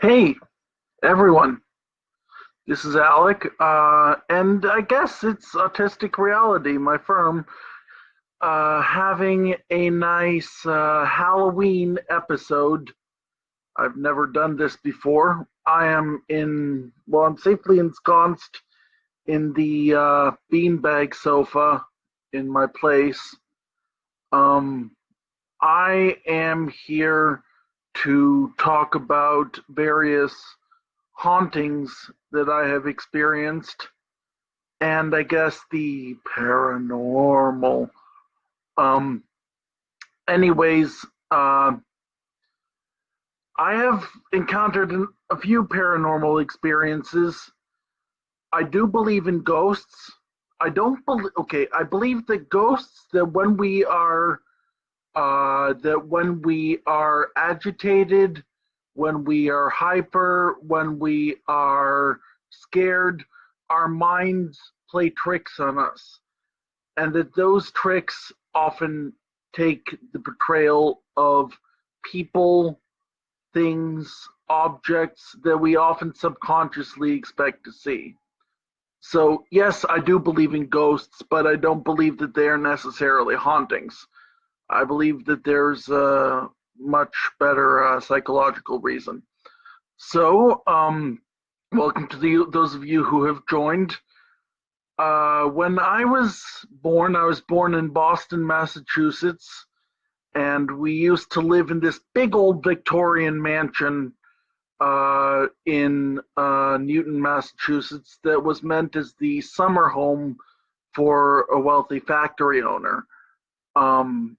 Hey, everyone. This is Alec, and I guess it's Autistic Reality, my firm, having a nice Halloween episode. I've never done this before. I'm safely ensconced in the beanbag sofa in my place. Um, I am here to talk about various hauntings that I have experienced, and I guess the paranormal. Um, anyways, uh, I have encountered a few paranormal experiences. I do believe in ghosts. I don't believe. Okay, I believe that ghosts that when we are agitated, when we are hyper, when we are scared, our minds play tricks on us, and that those tricks often take the portrayal of people, things, objects that we often subconsciously expect to see. So, yes, I do believe in ghosts, but I don't believe that they are necessarily hauntings. I believe that there's a much better psychological reason. So, welcome to those of you who have joined. When I was born in Boston, Massachusetts, and we used to live in this big old Victorian mansion in Newton, Massachusetts, that was meant as the summer home for a wealthy factory owner.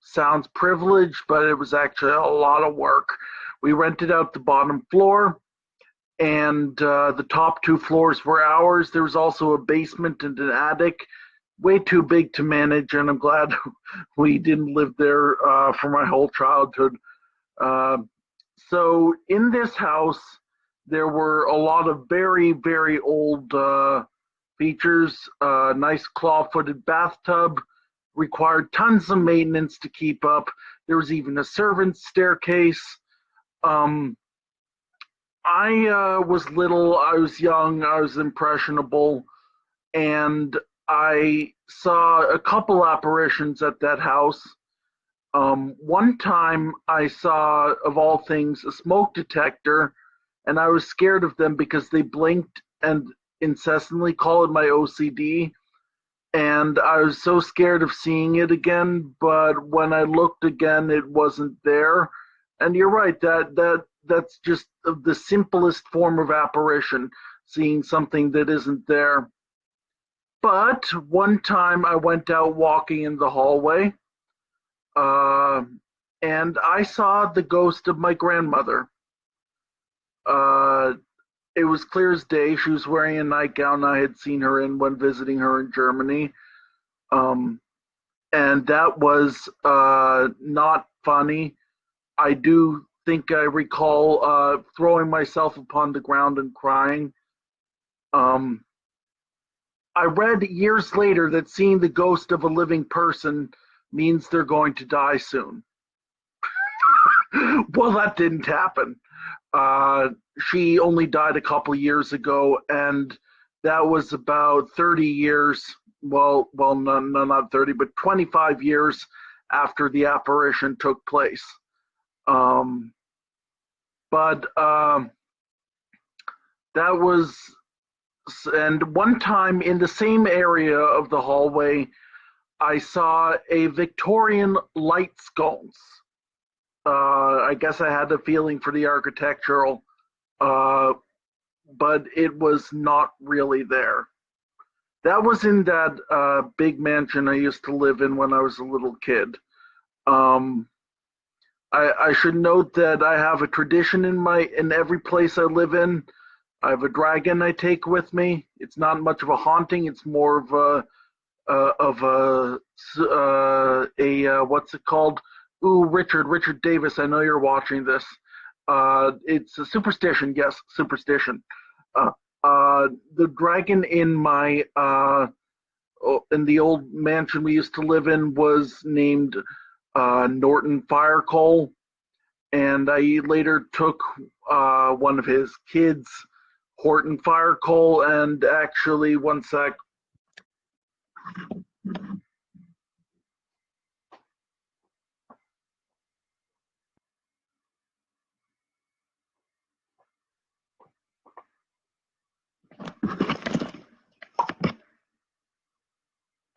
Sounds privileged, but it was actually a lot of work. We rented out the bottom floor, and the top two floors were ours. There was also a basement and an attic, way too big to manage, and I'm glad we didn't live there for my whole childhood. Uh, so in this house, there were a lot of very, very old features. Nice claw-footed bathtub, required tons of maintenance to keep up. There was even a servant's staircase. Um, I was little, I was young, I was impressionable, and I saw a couple apparitions at that house. One time I saw, of all things, a smoke detector, and I was scared of them because they blinked and incessantly called my OCD. And I was so scared of seeing it again, but when I looked again, it wasn't there. And you're right, that's just the simplest form of apparition, seeing something that isn't there. But one time I went out walking in the hallway, uh, and I saw the ghost of my grandmother. Uh, it was clear as day. She was wearing a nightgown I had seen her in when visiting her in Germany. Um, and that was not funny. I do think I recall throwing myself upon the ground and crying. Um, I read years later that seeing the ghost of a living person means they're going to die soon. Well, that didn't happen. Uh, she only died a couple years ago, and that was about 30 years. No, not 30, but 25 years after the apparition took place. Um, but that was, and one time in the same area of the hallway, I saw a Victorian light sconce. I guess I had a feeling for the architectural, uh, but it was not really there. That was in that big mansion I used to live in when I was a little kid. Um, I should note that I have a tradition in every place I live in. I have a dragon I take with me. It's not much of a haunting. It's more of a what's it called? Ooh, Richard Davis. I know you're watching this. It's a superstition. Yes, superstition. Uh, the dragon in the old mansion we used to live in was named Norton Firecoal, and I later took one of his kids, Horton Firecole, and actually, one sec.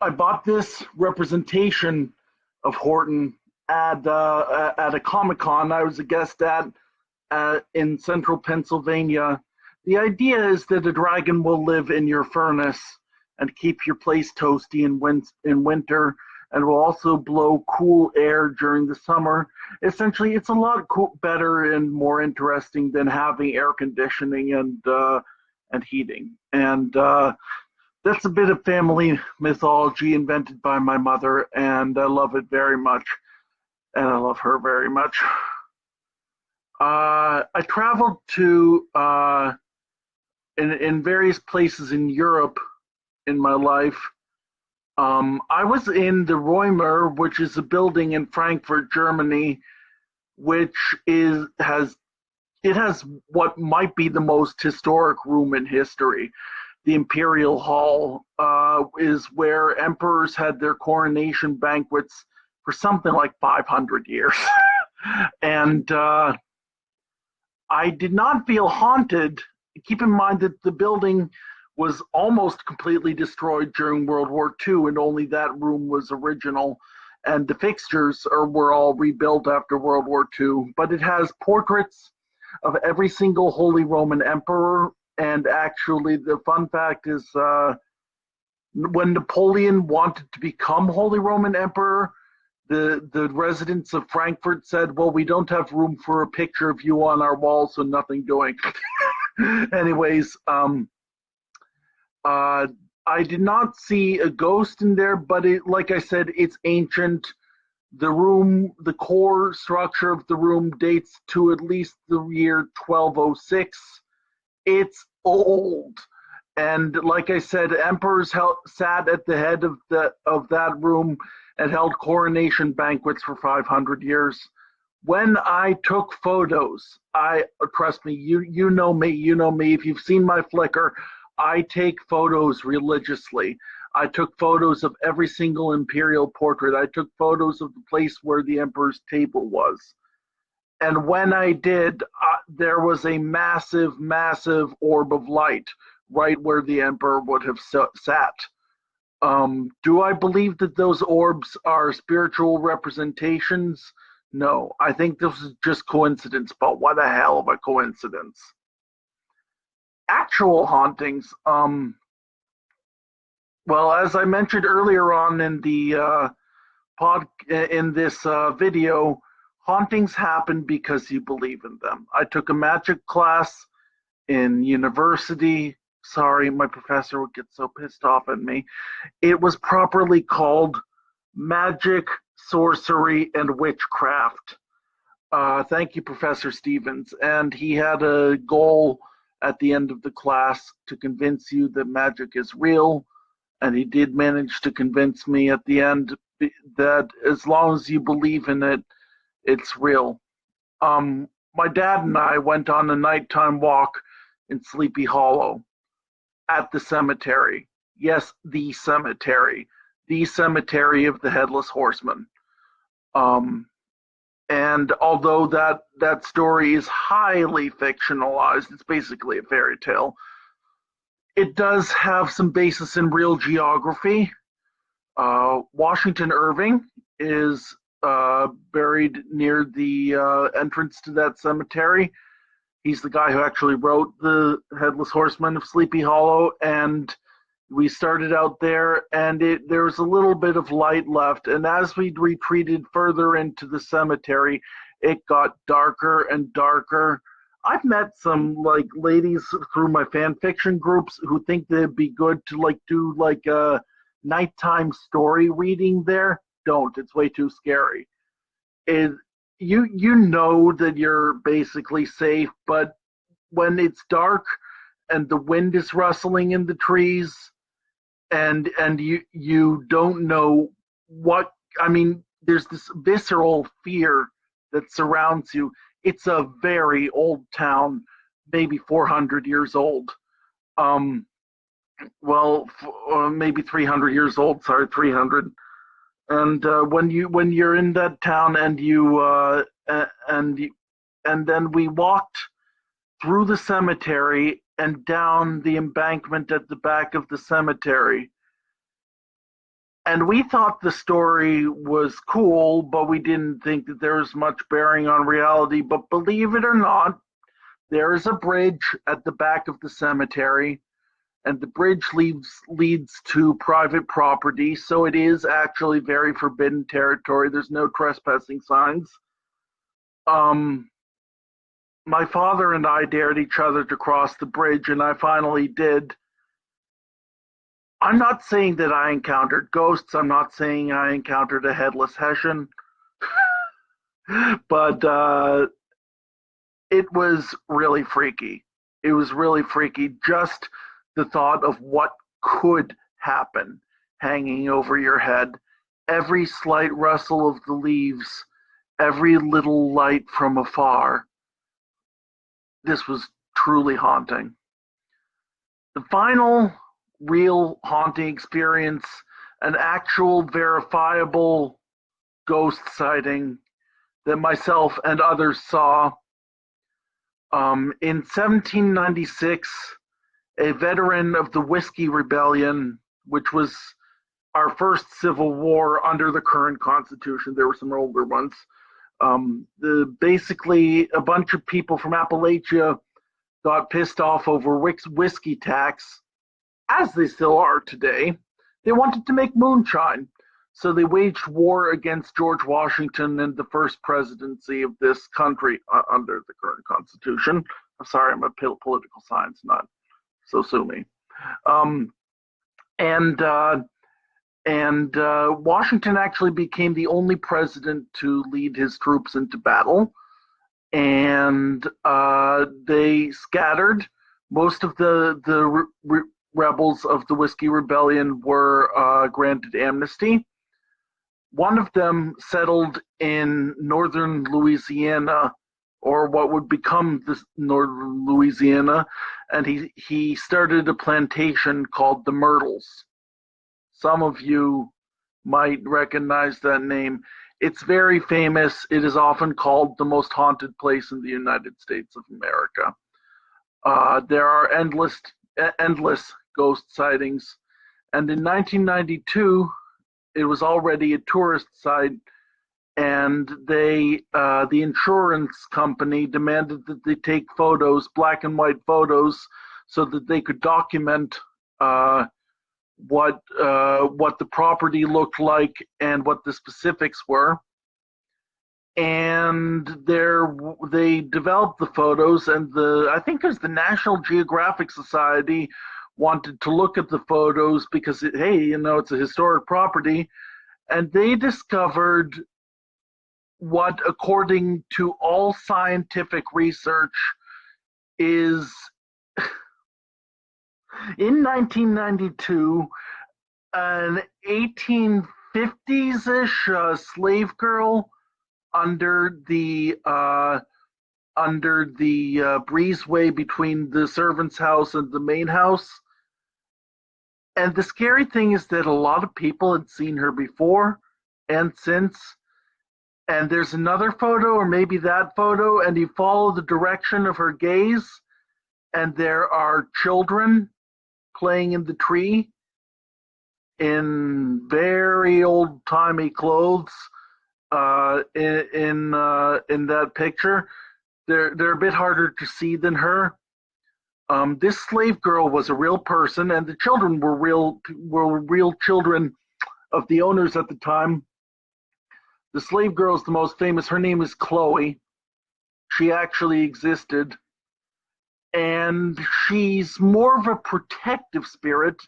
I bought this representation of Horton at a Comic-Con I was a guest at in central Pennsylvania. The idea is that a dragon will live in your furnace and keep your place toasty in winter, and will also blow cool air during the summer. Essentially, it's a lot better and more interesting than having air conditioning and heating. And that's a bit of family mythology invented by my mother, and I love it very much, and I love her very much. I traveled to in various places in Europe in my life. I was in the Räumer, which is a building in Frankfurt, Germany, which has what might be the most historic room in history. The Imperial Hall is where emperors had their coronation banquets for something like 500 years. And I did not feel haunted. Keep in mind that the building was almost completely destroyed during World War II, and only that room was original. And the fixtures were all rebuilt after World War II. But it has portraits of every single Holy Roman Emperor. And actually, the fun fact is when Napoleon wanted to become Holy Roman Emperor, the residents of Frankfurt said, well, we don't have room for a picture of you on our wall, so nothing doing. Anyways, I did not see a ghost in there, but like I said, it's ancient. The room, the core structure of the room dates to at least the year 1206. It's old. And like I said, emperors sat at the head of that room and held coronation banquets for 500 years. When I took photos, trust me, you know me, if you've seen my Flickr, I take photos religiously. I took photos of every single imperial portrait. I took photos of the place where the emperor's table was. And when I did, there was a massive, massive orb of light right where the emperor would have sat. Do I believe that those orbs are spiritual representations? No, I think this is just coincidence, but what a hell of a coincidence. Actual hauntings, well, as I mentioned earlier on in the in this video, hauntings happen because you believe in them. I took a magic class in university. Sorry, my professor would get so pissed off at me. It was properly called Magic, Sorcery, and Witchcraft. Thank you, Professor Stevens. And he had a goal at the end of the class to convince you that magic is real. And he did manage to convince me at the end that as long as you believe in it, it's real. My dad and I went on a nighttime walk in Sleepy Hollow at the cemetery. Yes, the cemetery of the Headless Horseman. And although that story is highly fictionalized, it's basically a fairy tale, it does have some basis in real geography. Washington Irving is buried near the entrance to that cemetery. He's the guy who actually wrote The Headless Horseman of Sleepy Hollow, and we started out there, and there was a little bit of light left, and as we retreated further into the cemetery, it got darker and darker. I've met some ladies through my fan fiction groups who think that it'd be good to do a nighttime story reading there. Don't. It's way too scary. You know that you're basically safe, but when it's dark and the wind is rustling in the trees and you don't know what, I mean, there's this visceral fear that surrounds you. It's a very old town, maybe 400 years old. Um, maybe 300 years old. Sorry, 300. And when you're in that town and and then we walked through the cemetery and down the embankment at the back of the cemetery. And we thought the story was cool, but we didn't think that there was much bearing on reality. But believe it or not, there is a bridge at the back of the cemetery, and the bridge leads to private property, so it is actually very forbidden territory. There's no trespassing signs. My father and I dared each other to cross the bridge, and I finally did. I'm not saying that I encountered ghosts. I'm not saying I encountered a headless Hessian, but it was really freaky. It was really freaky. Just the thought of what could happen hanging over your head. Every slight rustle of the leaves, every little light from afar. This was truly haunting. The final real haunting experience, an actual verifiable ghost sighting that myself and others saw. In 1796, a veteran of the Whiskey Rebellion, which was our first civil war under the current Constitution. There were some older ones. Basically, a bunch of people from Appalachia got pissed off over whiskey tax, as they still are today. They wanted to make moonshine, so they waged war against George Washington and the first presidency of this country under the current Constitution. I'm sorry, I'm a political science nut, so sue me. And Washington actually became the only president to lead his troops into battle, and they scattered. Most of the rebels of the Whiskey Rebellion were granted amnesty. One of them settled in northern Louisiana, or what would become the northern Louisiana, and he started a plantation called the Myrtles. Some of you might recognize that name. It's very famous. It is often called the most haunted place in the United States of America. There are endless ghost sightings, and in 1992, it was already a tourist site, and the insurance company demanded that they take photos, black and white photos, so that they could document what the property looked like and what the specifics were. And they developed the photos, and I think it was the National Geographic Society wanted to look at the photos because it's a historic property, and they discovered what, according to all scientific research, is in 1992, an 1850s-ish slave girl under the breezeway between the servant's house and the main house. And the scary thing is that a lot of people had seen her before and since. And there's another photo, or maybe that photo, and you follow the direction of her gaze, and there are children playing in the tree in very old-timey clothes in that picture. They're a bit harder to see than her. This slave girl was a real person, and the children were real children of the owners at the time. The slave girl is the most famous. Her name is Chloe. She actually existed. And she's more of a protective spirit.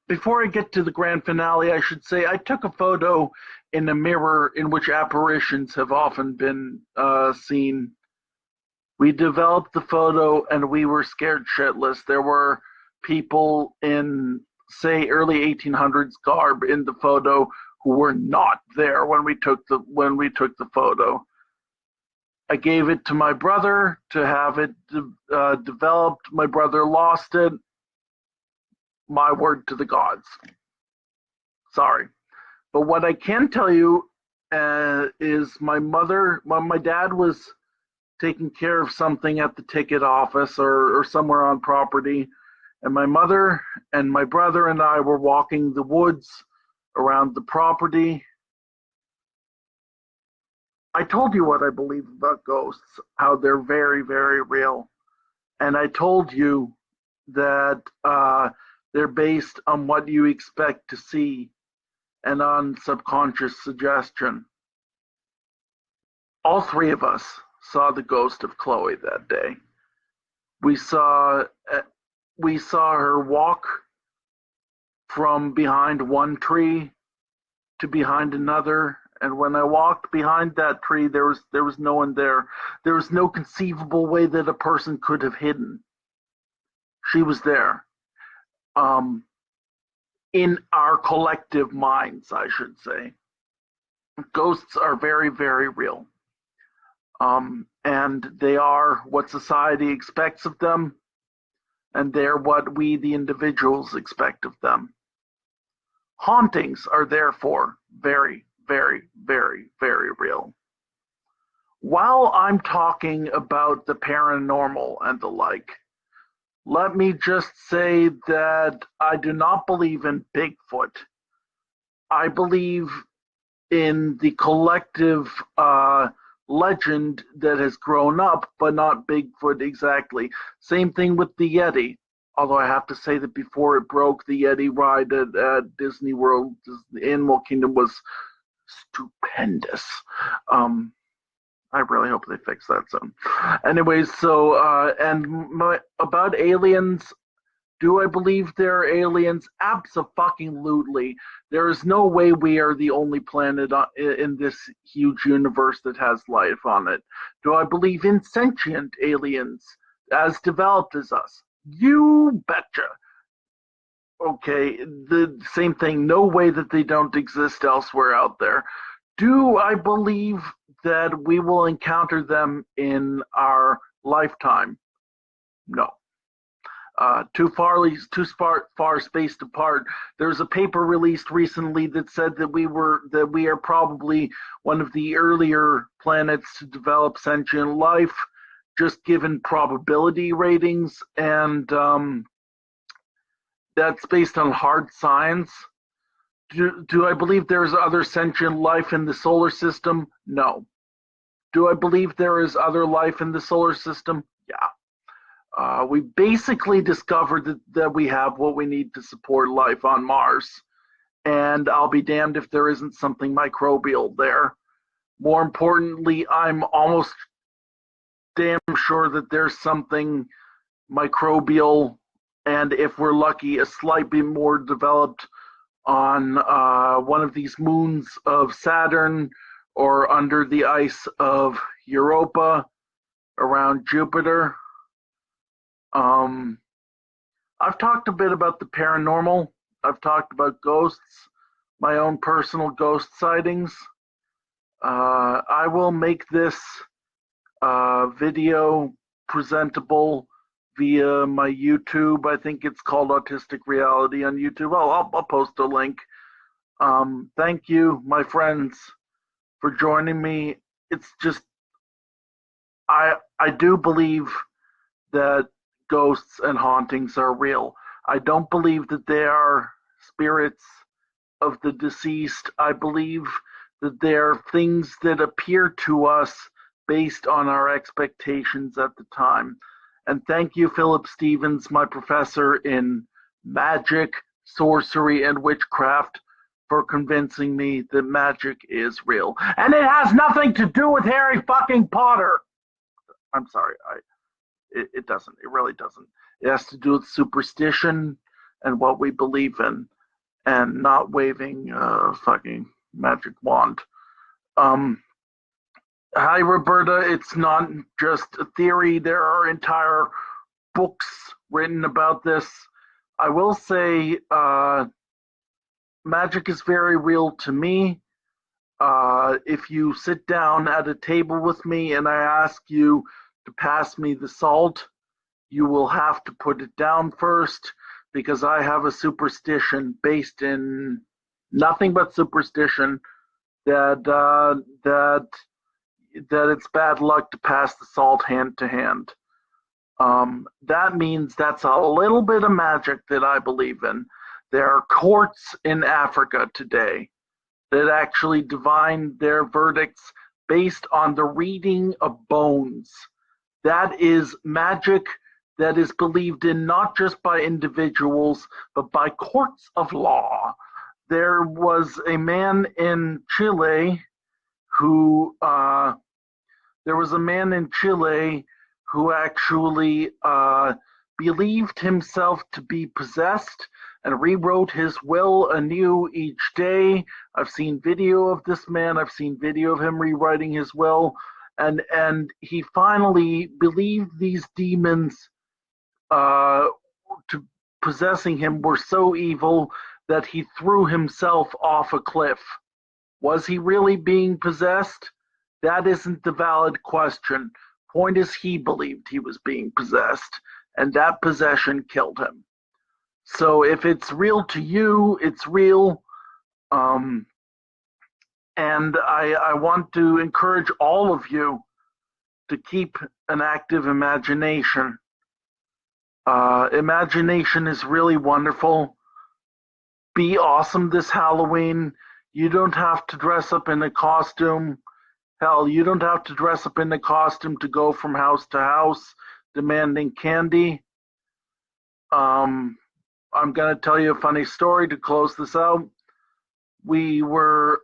Before I get to the grand finale, I should say I took a photo in a mirror in which apparitions have often been seen. We developed the photo and we were scared shitless. There were people in, say, early 1800s garb in the photo who were not there when we took the photo. I gave it to my brother to have it developed. My brother lost it. My word to the gods. Sorry. But what I can tell you is my dad was taking care of something at the ticket office or somewhere on property. And my mother and my brother and I were walking the woods around the property. I told you what I believe about ghosts, how they're very, very real. And I told you that they're based on what you expect to see and on subconscious suggestion. All three of us saw the ghost of Chloe that day. We saw her walk from behind one tree to behind another, and when I walked behind that tree, there was no one there. There was no conceivable way that a person could have hidden. She was there. In our collective minds, I should say. Ghosts are very, very real. And they are what society expects of them, and they're what we, the individuals, expect of them. Hauntings are therefore very, very, very, very real. While I'm talking about the paranormal and the like, let me just say that I do not believe in Bigfoot. I believe in the collective legend that has grown up, but not Bigfoot exactly. Same thing with the Yeti. Although I have to say that before it broke, the Yeti ride at Disney World, the Animal Kingdom, was stupendous. I really hope they fix that soon. Anyways, so about aliens, do I believe there are aliens? Abso-fucking-lutely. There is no way we are the only planet in this huge universe that has life on it. Do I believe in sentient aliens as developed as us? You betcha. Okay, the same thing. No way that they don't exist elsewhere out there. Do I believe that we will encounter them in our lifetime? No. Too far spaced apart. There's a paper released recently that said that we are probably one of the earlier planets to develop sentient life, just given probability ratings, and that's based on hard science. Do I believe there is other sentient life in the solar system? No. Do I believe there is other life in the solar system? Yeah. We basically discovered that we have what we need to support life on Mars. And I'll be damned if there isn't something microbial there. More importantly, I'm almost damn sure that there's something microbial, and if we're lucky, a slightly more developed on one of these moons of Saturn or under the ice of Europa around Jupiter. I've talked a bit about the paranormal. I've talked about ghosts, my own personal ghost sightings. I will make this video presentable via my YouTube. I think it's called Autistic Reality on YouTube. I'll post a link. Thank you, my friends, for joining me. It's just, I do believe that ghosts and hauntings are real. I don't believe that they are spirits of the deceased. I believe that they are things that appear to us based on our expectations at the time. And thank you, Philip Stevens, my professor in magic, sorcery, and witchcraft, for convincing me that magic is real. And it has nothing to do with Harry fucking Potter. I'm sorry, it doesn't. It really doesn't. It has to do with superstition and what we believe in, and not waving a fucking magic wand. Hi, Roberta. It's not just a theory. There are entire books written about this. I will say magic is very real to me. If you sit down at a table with me and I ask you to pass me the salt, you will have to put it down first because I have a superstition based in nothing but superstition that that it's bad luck to pass the salt hand to hand. That means that's a little bit of magic that I believe in. There are courts in Africa today that actually divine their verdicts based on the reading of bones. That is magic that is believed in not just by individuals, but by courts of law. There was a man in Chile who actually believed himself to be possessed and rewrote his will anew each day. I've seen video of this man. I've seen video of him rewriting his will, and he finally believed these demons to possessing him were so evil that he threw himself off a cliff. Was he really being possessed? That isn't the valid question. Point is, he believed he was being possessed, and that possession killed him. So if it's real to you, it's real. And I want to encourage all of you to keep an active imagination. Imagination is really wonderful. Be awesome this Halloween. You don't have to dress up in a costume. Hell, you don't have to dress up in a costume to go from house to house demanding candy. I'm going to tell you a funny story to close this out. We were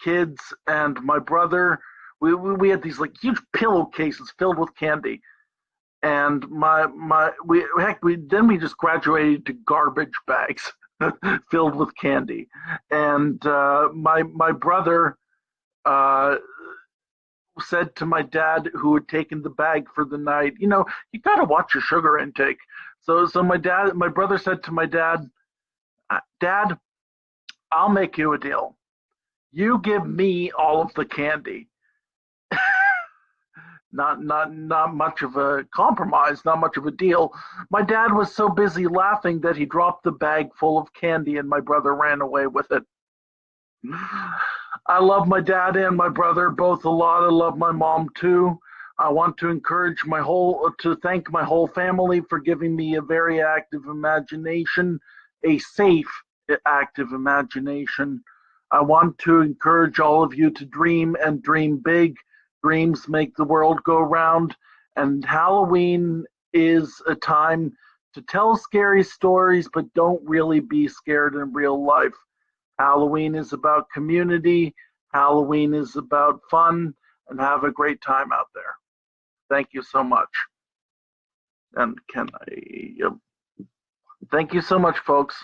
kids, and my brother, we had these like huge pillowcases filled with candy. And we just graduated to garbage bags filled with candy. And my brother said to my dad, who had taken the bag for the night, you got to watch your sugar intake. So my brother said to my dad, Dad, I'll make you a deal. You give me all of the candy. Not much of a compromise, not much of a deal. My dad was so busy laughing that he dropped the bag full of candy and my brother ran away with it. I love my dad and my brother both a lot. I love my mom too. I want to thank my whole family for giving me a very active imagination, a safe, active imagination. I want to encourage all of you to dream and dream big. Dreams make the world go round, and Halloween is a time to tell scary stories, but don't really be scared in real life. Halloween is about community. Halloween is about fun, and have a great time out there. Thank you so much. And thank you so much, folks.